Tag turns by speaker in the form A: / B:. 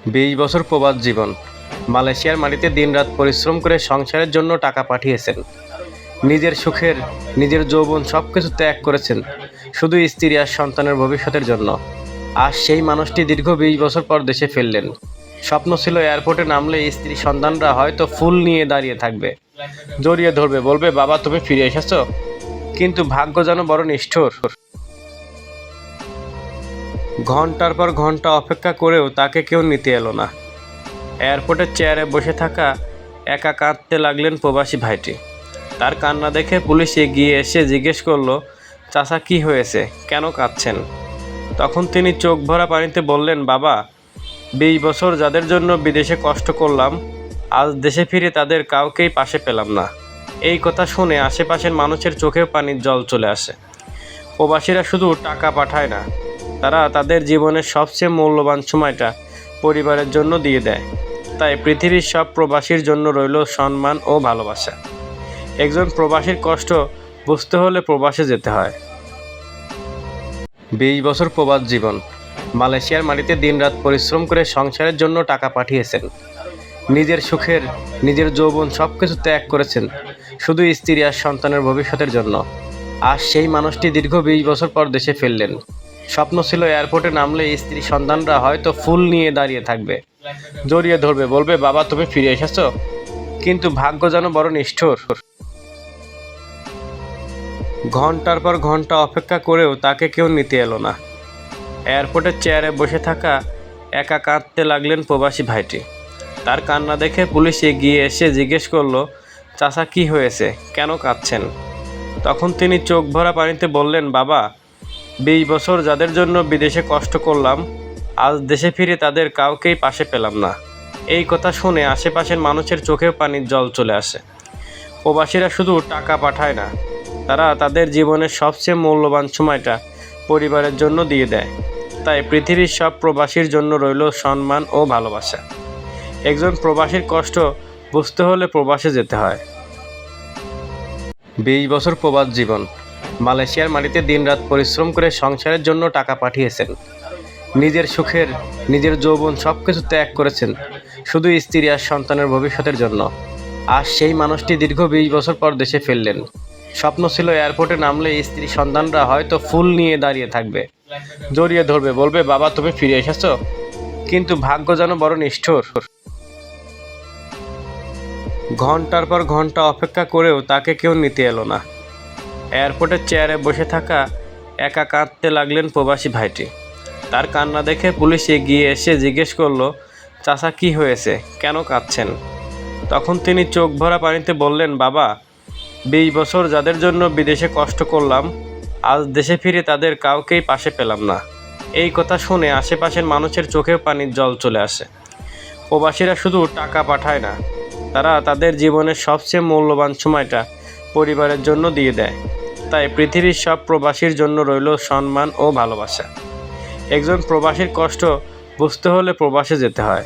A: 20 বছর প্রবাস জীবন। মালয়েশিয়ার মাটিতে দিনরাত পরিশ্রম করে সংসারের জন্য টাকা পাঠিয়েছেন। নিজের সুখের, নিজের যৌবন সবকিছু ত্যাগ করেছেন শুধু স্ত্রী আর সন্তানের ভবিষ্যতের জন্য। আজ সেই মানুষটি দীর্ঘ 20 বছর পর দেশে ফিরলেন। স্বপ্ন ছিল এয়ারপোর্টে নামলে স্ত্রী সন্তানরা হয়তো ফুল নিয়ে দাঁড়িয়ে থাকবে, জড়িয়ে ধরবে, বলবে বাবা তুমি ফিরে এসেছো। কিন্তু ভাগ্য যেন বড় নিষ্ঠুর। ঘন্টার পর ঘন্টা অপেক্ষা করেও তাকে কেউ নিতে এলো না। এয়ারপোর্টের চেয়ারে বসে থাকা একা কাঁদতে লাগলেন প্রবাসী ভাইটি। তার কান্না দেখে পুলিশ এগিয়ে এসে জিজ্ঞেস করলো, চাচা কি হয়েছে, কেন কাঁদছেন? তখন তিনি চোখ ভরা পানিতে বললেন, বাবা 20 বছর যাদের জন্য বিদেশে কষ্ট করলাম, আজ দেশে ফিরে তাদের কাউকেই পাশে পেলাম না। এই কথা শুনে আশেপাশের মানুষের চোখেও পানির জল চলে আসে। প্রবাসীরা শুধু টাকা পাঠায় না, তারা তাদের জীবনের সবচেয়ে মূল্যবান সময়টা পরিবারের জন্য দিয়ে দেয়। তাই পৃথিবীর সব প্রবাসীর জন্য রইল সম্মান ও ভালোবাসা। একজন প্রবাসীর কষ্ট বুঝতে হলে প্রবাসে যেতে হয়। 20 বছর প্রবাস জীবন। মালয়েশিয়ার মাটিতে দিনরাত পরিশ্রম করে সংসারের জন্য টাকা পাঠিয়েছেন। নিজের সুখের, নিজের যৌবন সবকিছু ত্যাগ করেছেন শুধু স্ত্রী আর সন্তানের ভবিষ্যতের জন্য। আজ সেই মানুষটি দীর্ঘ 20 বছর পর দেশে ফিরলেন। স্বপ্ন ছিল এয়ারপোর্টে নামলে স্ত্রী সন্তানরা হয়তো ফুল নিয়ে দাঁড়িয়ে থাকবে, জড়িয়ে ধরবে, বলবে বাবা তুমি ফিরে এসেছো। কিন্তু ভাগ্য যেন বড় নিষ্ঠুর। ঘন্টার পর ঘন্টা অপেক্ষা করেও তাকে কেউ নিতে এলো না। এয়ারপোর্টের চেয়ারে বসে থাকা একা কাঁদতে লাগলেন প্রবাসী ভাইটি। তার কান্না দেখে পুলিশ এগিয়ে এসে জিজ্ঞেস করলো, চাচা কি হয়েছে, কেন কাঁদছেন? তখন তিনি চোখ ভরা পানিতে বললেন, বাবা 20 বছর যাদের জন্য বিদেশে কষ্ট করলাম, আজ দেশে ফিরে তাদের কাউকেই পাশে পেলাম না। এই কথা শুনে আশেপাশের মানুষের চোখেও পানির জল চলে আসে। প্রবাসীরা শুধু টাকা পাঠায় না, তারা তাদের জীবনের সবচেয়ে মূল্যবান সময়টা পরিবারের জন্য দিয়ে দেয়। তাই পৃথিবীর সব প্রবাসীর জন্য রইল সম্মান ও ভালোবাসা। একজন প্রবাসীর কষ্ট বুঝতে হলে প্রবাসে যেতে হয়। 20 বছর প্রবাস জীবন। মালয়েশিয়ার মাটিতে দিনরাত পরিশ্রম করে সংসারের জন্য টাকা পাঠিয়েছেন। নিজের সুখের, নিজের যৌবন সবকিছু ত্যাগ করেছেন শুধু স্ত্রী আর সন্তানের ভবিষ্যতের জন্য। আজ সেই মানুষটি দীর্ঘ 20 বছর পর দেশে ফিরলেন। স্বপ্ন ছিল এয়ারপোর্টে নামলে স্ত্রী সন্তানরা হয়তো ফুল নিয়ে দাঁড়িয়ে থাকবে, জড়িয়ে ধরবে, বলবে বাবা তুমি ফিরে এসেছো। কিন্তু ভাগ্য যেন বড় নিষ্ঠুর। বিশ বছর প্রবাস জীবন। মালয়েশিয়ার মাটিতে দিনরাত পরিশ্রম করে সংসারের জন্য টাকা পাঠিয়েছেন। নিজের সুখের, নিজের যৌবন সবকিছু ত্যাগ করেছেন শুধু স্ত্রী আর সন্তানের ভবিষ্যতের জন্য। আজ সেই মানুষটি দীর্ঘ 20 বছর পর দেশে ফিরলেন। স্বপ্ন ছিল এয়ারপোর্টে নামলে স্ত্রী সন্তানরা হয়তো ফুল নিয়ে দাঁড়িয়ে থাকবে, জড়িয়ে ধরবে, বলবে বাবা তুমি ফিরে এসেছো। কিন্তু ভাগ্য যেন বড় নিষ্ঠুর। ঘন্টার পর ঘন্টা অপেক্ষা করেও তাকে কেউ নিতে এলো না। এয়ারপোর্টের চেয়ারে বসে থাকা একা কাঁদতে লাগলেন প্রবাসী ভাইটি। তার কান্না দেখে পুলিশ এগিয়ে এসে জিজ্ঞেস করলো, চাচা কি হয়েছে, কেন কাঁদছেন? তখন তিনি চোখ ভরা পানিতে বললেন, বাবা 20 বছর যাদের জন্য বিদেশে কষ্ট করলাম, আজ দেশে ফিরে তাদের কাউকেই পাশে পেলাম না। এই কথা শুনে আশেপাশের মানুষের চোখেও পানির জল চলে আসে। প্রবাসীরা শুধু টাকা পাঠায় না, তারা তাদের জীবনের সবচেয়ে মূল্যবান সময়টা পরিবারের জন্য দিয়ে দেয়। তাই পৃথিবীর সব প্রবাসীর জন্য রইল সম্মান ও ভালোবাসা। একজন প্রবাসীর কষ্ট বুঝতে হলে প্রবাসে যেতে হয়।